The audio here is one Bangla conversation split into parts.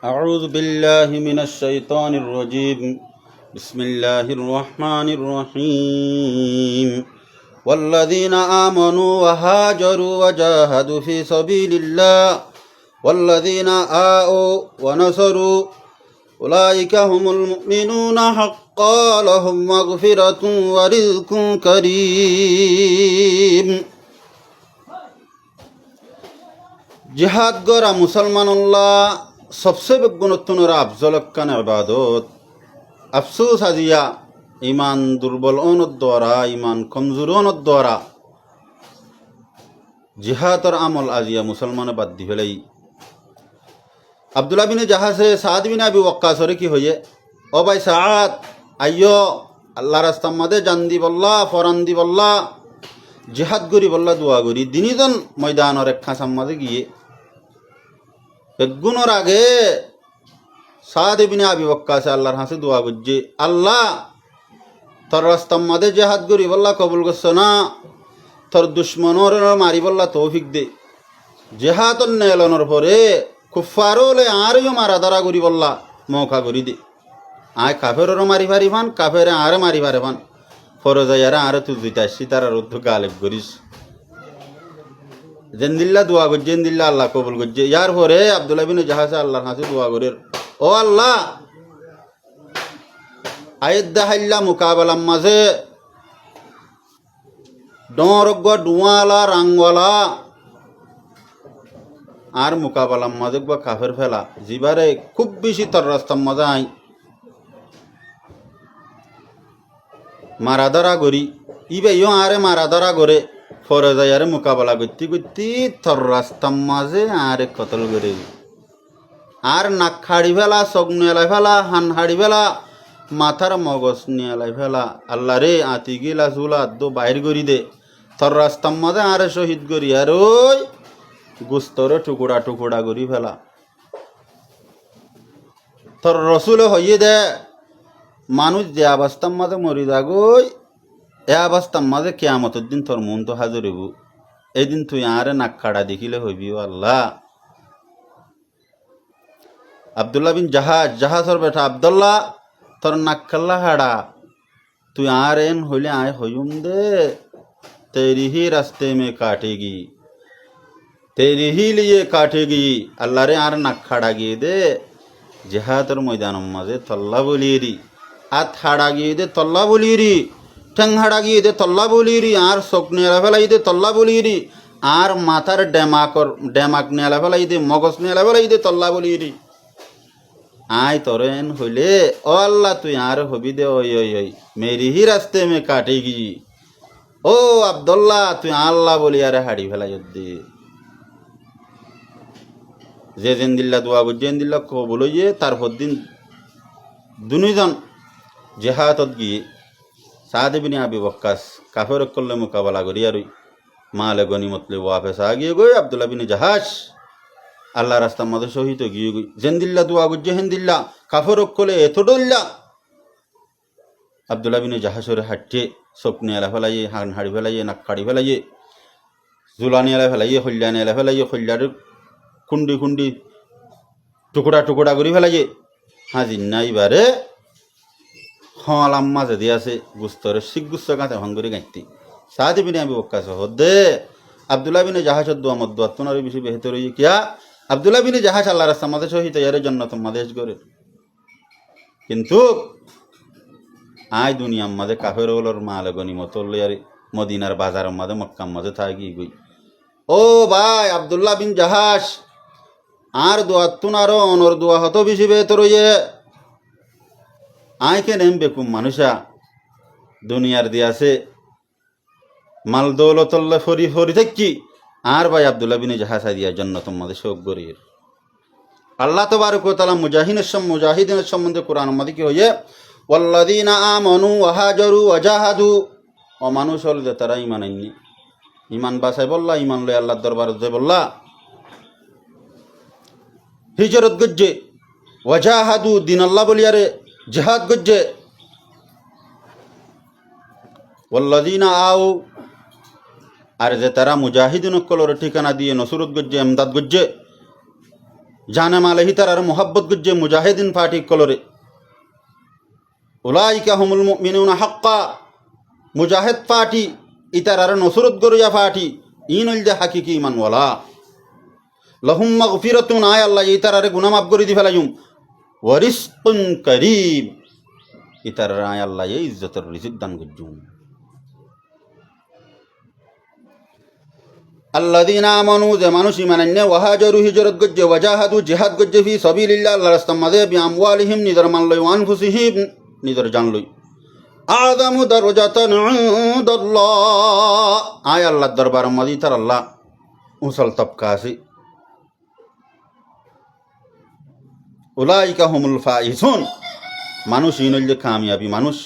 أعوذ بالله من الشيطان الرجيم بسم الله الرحمن الرحيم والذين آمنوا وهاجروا وجاهدوا في سبيل الله والذين آووا ونصروا أولئك هم المؤمنون حقا لهم مغفرة ورزق كريم জিহাদ গরা মুসলমানুল্লাহ সবচেয়ে গুণত্বনুরা আফজলকান ইবাদত আফসোস আজিয়া ইমান দুর্বল অনত দ্বারা ইমান কমজোর অনত দ্বারা জিহাদর আমল আজিয়া মুসলমানে বাদ দি ফেলাই আব্দুল্লাহ বিন জাহাজে সাদ বিন আবি ওয়াক্কাসরে কি হয়ে ও ভাই সাদ আইয়ো আল্লাহ রাস্তার মাঝে জান দি বল্লা ফরান দি বল্লা জিহাদ করি বল্লা দোয়া করি দিনিজন ময়দানের এক খাঁচার মাঝে গিয়ে বেগুনোর আগে সাদ বিন আবি ওয়াক্কাসে আল্লাহর হাসে দোয়া করছে আল্লাহ তোর রাস্তার মাঝে জিহাদ করি বল্লা কবুল করছো না তোর দুশ্মনর মারি বল্লা তৌফিক দে জিহাদর নেলনের পরে কুফারলে আরও মারা ধরা করি বল্লা মৌকা করি দে আয় কাফেরও মারি পারি ফান কাফেরে আরে মারি পারে ফান ফরজাইয়ারা আরে তুই দিতে আসছি তারা রুদ্ধ গালেব করিস জেন্দিল্লা দোয়া করছে জেন্দিল্লা আল্লাহ কবুল করছে ইয়ার পরে আব্দুল্লাহ বিন জাহাজে আল্লাহর কাছে দোয়া করে ও আল্লাহ আয়েদ্দা হাল্লা মুকাবেলার মাঝে ডরগ ডুয়ালা রাংওয়ালা আর মুকাবেলার মাঝে বা কাফের ফেলা জিবারে খুব বেশি তোর রাস্তার মাঝে আই মারা ধরা করি ইবেও আরে মারা ধরা করে ফরে যায় আরে মোকাবেলা করতে করতে তোর রাস্তার মাঝে আরে কতল করে আর নাক হাড়ি ফেলা চোখ নেলাই ফেলা হান হাড়ি ফেলা মাথার মগজ নেলাই ফেলা আল্লাহ রে আতি গিলা চুলা দো বাহির করি দে তোর রাস্তার মাঝে আরে শহীদ করি আর ওই গুস্তরে টুকুরা টুকুরা করি ফেলা তোর রসুলে হইয়ে দে মানুষ যে অবস্থার মাঝে মরি যাগই এ অবস্থার মাঝে কেয়ামতের দিন তোর মন তো হাজির হইব এই দিন তুই আরে নাক কাটা দেখিলে হইবি আল্লাহ আব্দুল্লাহ বিন জাহাজর বেটা আব্দুল্লাহ তোর নাক কাল্লা হাড়া তুই আর এন হইলে আয় হইম দে তেরি ही रास्ते में काटेगी तेरी ही लिए काटेगी আল্লাহ রে আর নাক খাড়া গিয়ে দে জিহাদের ময়দানের মাঝে তল্লা বলিয়েরি আর হাড়া গিয়ে দে তল্লা বলিয়েরি ঠ্যাং হাড়া গিয়ে দে তল্লা বলিয়েরি আর চোখ নেলা ফেলাই দে তল্লা বলিয়েরি আর মাথার ডেমাক নেলা ফেলাই দে মগজ নেলা ফেলাই দে তল্লা বলিয়েরি আয় তরেন হইলে ও আল্লাহ তুই আর হবি দে ওই ওই ওই মেরি হি রাস্তে মে কাটেগি ও আব্দুল্লাহ তুই আল্লাহ বলি আরে হাড়ি ফেলাই দে যে জেন্দিল্লা দোয়া করছে জেন্দিল্লা কবুল হইয়ে তারপর দিন দুজন জেহাদত গিয়ে সাদ বিন আবি ওয়াক্কাস কাফের করলে মোকাবেলা করি আর মালে গনিমতলে ওয়াফেস আগিয়ে গই আব্দুল্লাহ বিন জাহাজ আল্লাহ রাস্তার মাঝে শহীদ গিয়ে গই জেন্দিল্লা দোয়া করছে হেন্দিল্লা কাফের করলে এত ডল্লা আব্দুল্লাহ বিন জাহাজরে হাঁটছে স্বপ্নে এলা ফেলাইয়ে হান হাড়ি ফেলাইয়ে নাক কাড়ি ফেলাইয়ে জুলানি এলা ফেলাইয়ে হল্যানি এলা ফেলাইয়ে হল্যার খুন্ডি খুন্ডি টুকুরা টুকুরা করি ফেলাইয়ে হাজির নাইবারে হলাম মাঝে দিয়ে আছে গুস্তরে শিখ গুস্ত কাঁচে হঙ্গরি গাঁতি সাহায্য বিনে আমি ওকাশ হদে আব্দুল্লাহ বিনে জাহাজের দোয়া মত দোয়া তোনার বেশি বেহতর হয়ে কিয়া আব্দুল্লাহ বিনে জাহাজ আল্লাহ রাস্তার মাঝে সহিত ইয়ারের জন্য তো মাদেশ করে কিন্তু আয় দুনিয়ার মাঝে কাফের ওলর মালে গনিমত ইয়ার মদিনার বাজারের মাঝে মক্কার মাঝে থাকি গই ও ভাই আব্দুল্লাহ বিন জাহাজ আর দোয়া তোনারও অনর দোয়া হতো বেশি বেহতর হইয়ে আইকে নেম বেকুম মানুষা দুনিয়ার দিয়াছে মাল দৌলতল্লা ফরি ফরি থাকি আর ভাই আব্দুল্লাহ বিন জাহাজ দিয়া জন্য তোমাদের শোক গরির আল্লাহ তবারক ওয়া তাআলা মুজাহিদিনের সম্বন্ধে কোরআন মাঝে কি হইয়ে ওয়াল্লাযীনা আমানু ওয়া হাজারু ওয়া জাহাদু ও মানুষ হল যে তারা ঈমান আননি ঈমান বাছাই বললা ঈমান লই আল্লাহর দরবারে যে বললা হিজরত গজ্জে ওয়া জাহাদু দিন আল্লাহ বলিয়ারে জিহাদ গজ্জে ওয়াল্লাযীনা আও আর যে তারা মুজাহিদিন কলর ঠিকানা দিয়ে নসরত গজ্জে এমদাদ গজ্জে জানে মালে হিতার আর মোহাব্বত গুজ্জে মুজাহিদিন পার্টি কলরে উলাইকা হুমুল মুমিনুনা হাক্কা মুজাহিদ পার্টি ইতার আর নসরত গরিয়া পার্টি ইনুল যে হাকিকি ইমানওয়ালা লহুম মাগফিরাতুন আয় আল্লাহ ইতার আর গুনাহ মাফ করে দি ফেলাইম ওয়া রিজকুন কারীম ইতার আয় আল্লাহ এই ইজ্জতের রিজিক দান গজ্জুম আল্লাযীনা আমানু যে মানুষ ইমানান্নে ওয়াহাজারু হিজরত গজ্জে ওয়াজাহাদু জিহাদ গজ্জে ফি সাবিলিল্লাহ আল্লাহর রাস্তার মাঝে বিআমওয়ালিহিম নিদর মানলই ওয়া আনফুসিহিম নিদর জানলই আযামু দারাজাতান ইনদাল্লাহ আয় আল্লাহর দরবারের মাঝে তার আল্লাহ উসল তবকা আছে উলাইকা হুমুল ফাইজুন মানুষ ইনুল যে কামিয়াবি মানুষ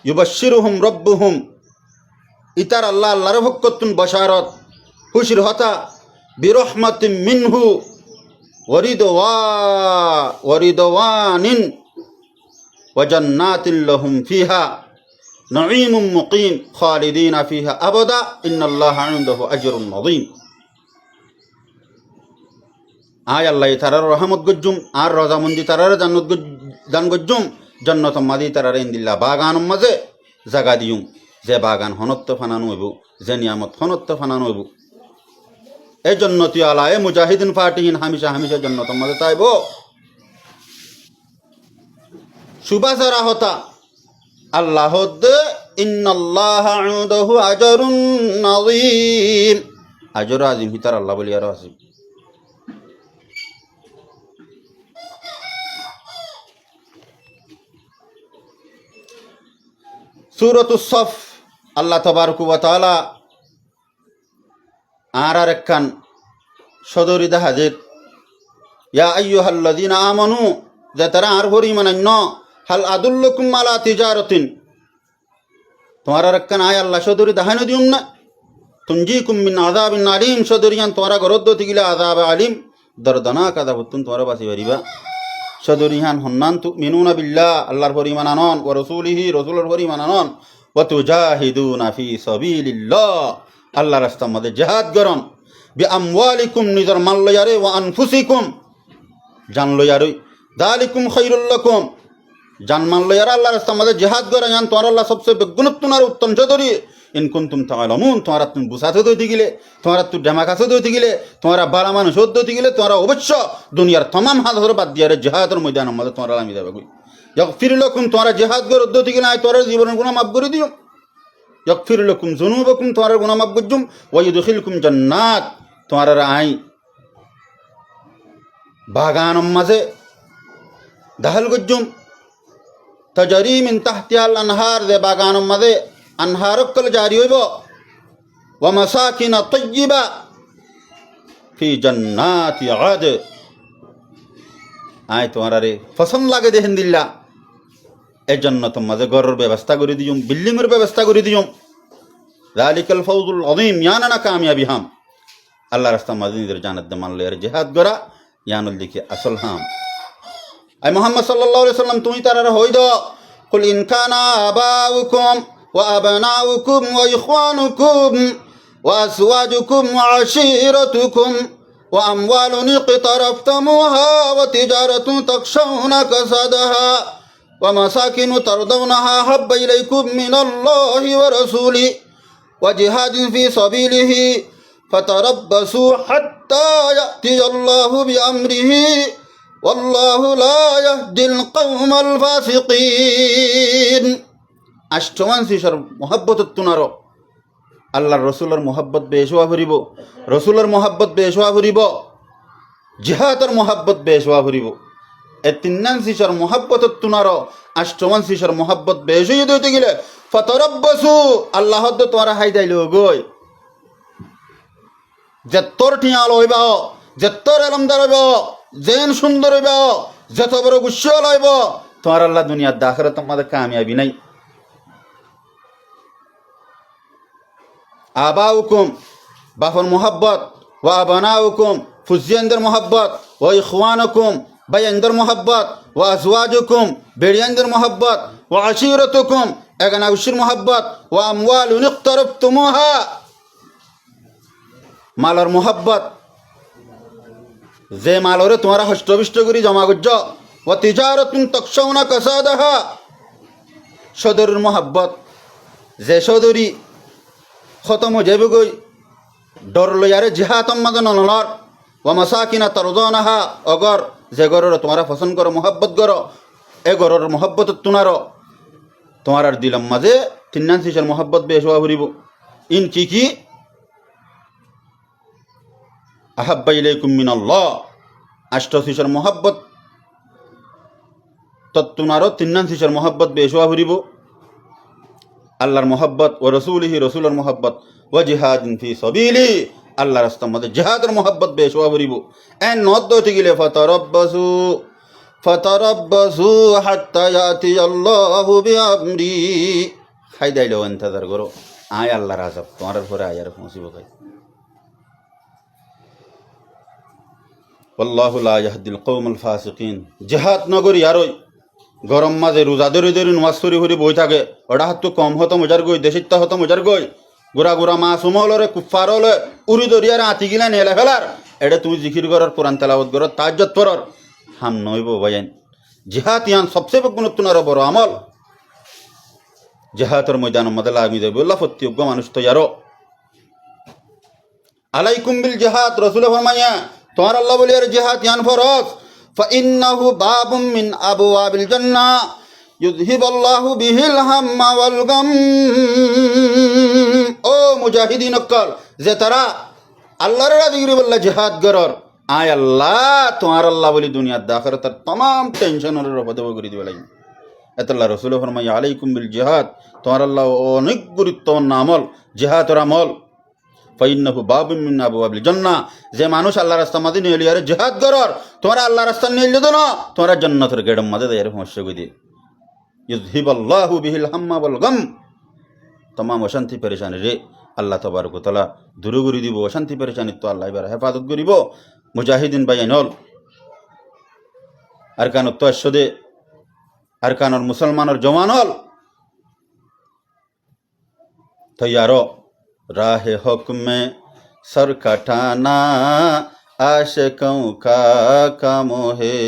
ইউবাশশিরুহুম রাব্বুহুম ইতার আল্লাহ আল্লাহর পক্ষতুন বশারত খুশির হতা বিরহমাতিন মিনহু ওয়ারিদওয়ানিন ওয়া জান্নাতিন লাহুম ফিহা নাঈমুম মুকিম খালিদিনা ফিহা আবাদা ইন্নাল্লাহা ইনদাহু আজরুন আযীম আয় আল্লাহ তারার রহমত গজ্জুম আর রজামন্দি তারার জান্নাত দান গজ্জুম জান্নাত মাদি তারার ইনদিল্লাহ বাগান মাঝে জাগা দিউম যে বাগান হনত্ব ফানানো হইব যে নিয়ামত হনত্ব ফানানো হইব এই জন্নতি আলায়ে মুজাহিদিন ফাটিহিন হামেশা হামেশা জন্নত মাঝে তাইব সুবাসারা হতা আল্লাহ ইন্নাল্লাহা ইনদাহু আজরুন আযীম আজর আযীম হিতার আল্লাহ বলি আর আছে সূরাতুস সফ আল্লাহ তাবারক ওয়া তাআলা আর একখান সদরিদা হাজির ইয়া আইয়ুহাল্লাযীনা আমানু যে তারা আর ভরি মানান্য হাল আদুল্লুকুম আলা তিজারাতিন তোমার আর একখান আয় আল্লাহ সদরি দাহানো দিউম না তুনজিকুম মিন আযাবিন আলীম সদরিয়ান তোমরা গরদ্দ তিগিলা আযাব আলীম দরদনাক আযাব তুন তোমরা বাসি পারিবা সদরিয়ান হন্নান তুমিনুনা বিল্লাহ আল্লাহর পরিমাণ আনন ওয়া রাসূলিহি রাসূলের পরিমাণ আনন ওয়া তুজাহিদুনা ফি সাবিলিল্লাহ আল্লাহর রাস্তার মধ্যে জিহাদ করন বিআমওয়ালিকুম নিজের মাল লয়ারে ওয়া আনফুসিকুম জান লয়ারে যালিকুম খায়রুল লাকুম জান মাল লয়ারে আল্লাহর রাস্তার মধ্যে জিহাদ করা জান তোমরা আল্লাহ সবচেয়ে বেগুণতুনার উত্তম সদরি ইন কুনতুম তাআলামুন তোমরা তুমি বুঝাতে দইতে গিলে তোমরা তুমি ডেমাকাছে দইতে গিলে তোমরা বালা মানুষ দইতে গিলে তোমরা অবশ্য দুনিয়ার तमाम হাজার বাদ দিয়ে জিহাদের ময়দানের মধ্যে তোমরা নামি যাবে কই ইয়াগফির লাকুম তোমরা জিহাদ করো দইতে গিলে আয় তোমরা জীবনের গুনাহ মাফ করে দিও ইয়াগফির লাকুম যুনুবাকুম তোমরা গুনাহ মাফ গজ্জুম ওয়া ইউদখিলকুম জান্নাত তোমরা আই বাগানের মাঝে দাহাল গজ্জুম তাজরি মিন তাহতিহাল আনহার যে বাগানের মাঝে আনহারকল জারি হইব ওয়া মাসাকিন তাইয়্যিবা ফি জান্নাতি আদ আয় তোমারে পছন্দ লাগে দেখেন দিল্লা এই জন্য তোমাদের ঘরের ব্যবস্থা করে দিউম বিল্ডিংয়ের ব্যবস্থা করে দিউম যালিকাল ফাউজুল আযীম ইয়ানা কামিয়াবি হাম আল্লাহ রাস্তার মাঝে নিজের জানাত দে মানলে আর জিহাদ করা ইয়ানুল দিকে আসল হাম আয় মুহাম্মদ সাল্লাল্লাহু আলাইহি সাল্লাম তুমি তারা হই দাও কুল ইন কানা আবাউকুম وأبناؤكم وإخوانكم وأزواجكم وعشيرتكم وأموال اقترفتموها وتجارة تخشون كسادها ومساكن ترضونها أحب إليكم من الله ورسوله وجهاد في سبيله فتربصوا حتى يأتي الله بأمره والله لا يهدي القوم الفاسقين আষ্টমান শিশর মোহাব্বত তুনারো আল্লাহর রসুলের মোহাব্বত বেশোয়া ভরিব রসুলের মোহাব্বত বেশোয়া ভরিব জিহাদের মোহাব্বত বেশোয়া ভরিব এ তিন্নান শিশর মোহাব্বত তুনারো আষ্টমান শিশর মোহাব্বত বেশই দিতে গেলে ফতরব্বসু আল্লাহ তোরা হাই দাইল গই যে তোর ঠিয়াল হইব যে তোর এলমদার হইব যেন সুন্দর হইব যত বড় গুচ্ছল হইব তোমার আল্লাহ দুনিয়ার দাখরে তোমাদের কামিয়াবি নাই আবাউকুম বাফর মোহাব্বত ওয়া আবানাউকুম ফুজিয়ানদের মোহাব্বত ওয়া ইখওয়ানুকুম ভাইয়ানদের মোহাব্বত ওয়া আজওয়াজুকুম বেড়িয়ানদের মোহাব্বত ওয়া আশিরতুকুম এগানা উশির মোহাব্বত ওয়া আমওয়ালুন ইকতারাফতুমুহা মালার মোহাব্বত যে মালরে তোমারা হষ্টবিষ্ট করে জমা করছ, ও তিজারতুন তাখশাউনা কাসাদাহা, সদরের মহাব্বত, যে সদরি খতম হয়ে যাবে গই ডর লইয়ারে জিহাতম মাঝে নলর, ও মাসাকিনা তারদানাহা, অগর যে গরের তোমারা পছন্দ করো মহাব্বত করো, এ গরের মহাব্বত তোমার আর দিলাম মাঝে তিন্নান শিশার মহাব্বত বেশ হওয়া ভরিব। ইন কি আহাব্বা ইলাইকুম মিনাল্লাহ, আষ্ট শিশার মহাব্বত তত্তুনারও তিন্নান শিশার মহাব্বত বেশ হওয়া ভরিব। আল্লাহর মহাব্বত, ও রসুলিহি রসুলের মহাব্বত, ও জিহাদিন ফি সাবিলি, আল্লাহ রাস্তার মধ্যে জিহাদের মহাব্বত বেশ হওয়া ভরিব। এন নদ্দ গেলে ফাতারাব্বাসু হাত্তা ইয়াতি আল্লাহু বিআমরি, খাই দাইলেও ইন্তজার করো, আয় আল্লাহর আযাব তোমার পরে আয়ার পৌঁছিব খাই। আল্লাহু লা ইয়াহদিল কওমাল ফাসিকিন। জিহাদ নগরী আরই গরম মাঝে রোজা ধরে ধরে নামাজ করি করে বই থাকে, ওটা হাতটো কম হতো মজার গই, দেশিত্তা হতো মজার গই, গুড়া গুড়া মাসুম হলরে কুফার হলে উড়ি দরিয়ার আতি গিলা নেলে ফেলার, এটা তুমি জিকির করার কোরআন তেলাওয়াত করর তাহাজ্জুদ পড়র হাম নইব ভাইয়ান। জিহাদ ইয়ান সবচেয়ে গুরুত্বপূর্ণ বড় আমল। জিহাদের ময়দানের মধ্যে লাগি যাবে আল্লাহ প্রত্যেক মানুষ তো ইয়ারো আলাইকুম বিল জিহাদ, রাসূলে ফরমায়া তোমার আল্লাহ বলি আর জিহাদ ইয়ান ফরজ, فإنه باب من أبواب الجنة يذهب الله به الهم والغم। ও মুজাহিদিন অক্কল, যে তারা আল্লাহর রাজি করে বললা জিহাদ করর, আয় আল্লাহ তোমার আল্লাহ বলি দুনিয়ার দাখরে তার তমাম টেনশনের রফাদফ করে দিবে লাগবে। এতল্লাহ রসুল ফরমাই আলাইকুম বিল জিহাদ, তোমার আল্লাহ অনেক গুরুত্বপূর্ণ আমল জিহাদর আমল। ফাইন্নাহু বাবুম মিন আবওয়াবিল জান্নাহ, যে মানুষ আল্লাহর রাস্তা মাঝে নিয়ে লিয়ারে জিহাদ করর, তোমরা আল্লাহর রাস্তা নিয়ে লিদো না, তোমরা জান্নাতের গেটের মাঝে দেয়ার সমস্যা কই দি। ইযহিবাল্লাহু বিহিল হাম্মা ওয়াল গাম, तमाम অশান্তি পেরেশানি রে আল্লাহ তাবারক ওয়া তাআলা দূর করে দিব। অশান্তি পেরেশানি তো আল্লাহ এবার হেফাজত করিব। মুজাহিদিন বাইন হল আরকান তশদে আরকানর মুসলমানের জওয়ান হল তৈয়ারো राह हक में सर कटाना आशिकों का काम है।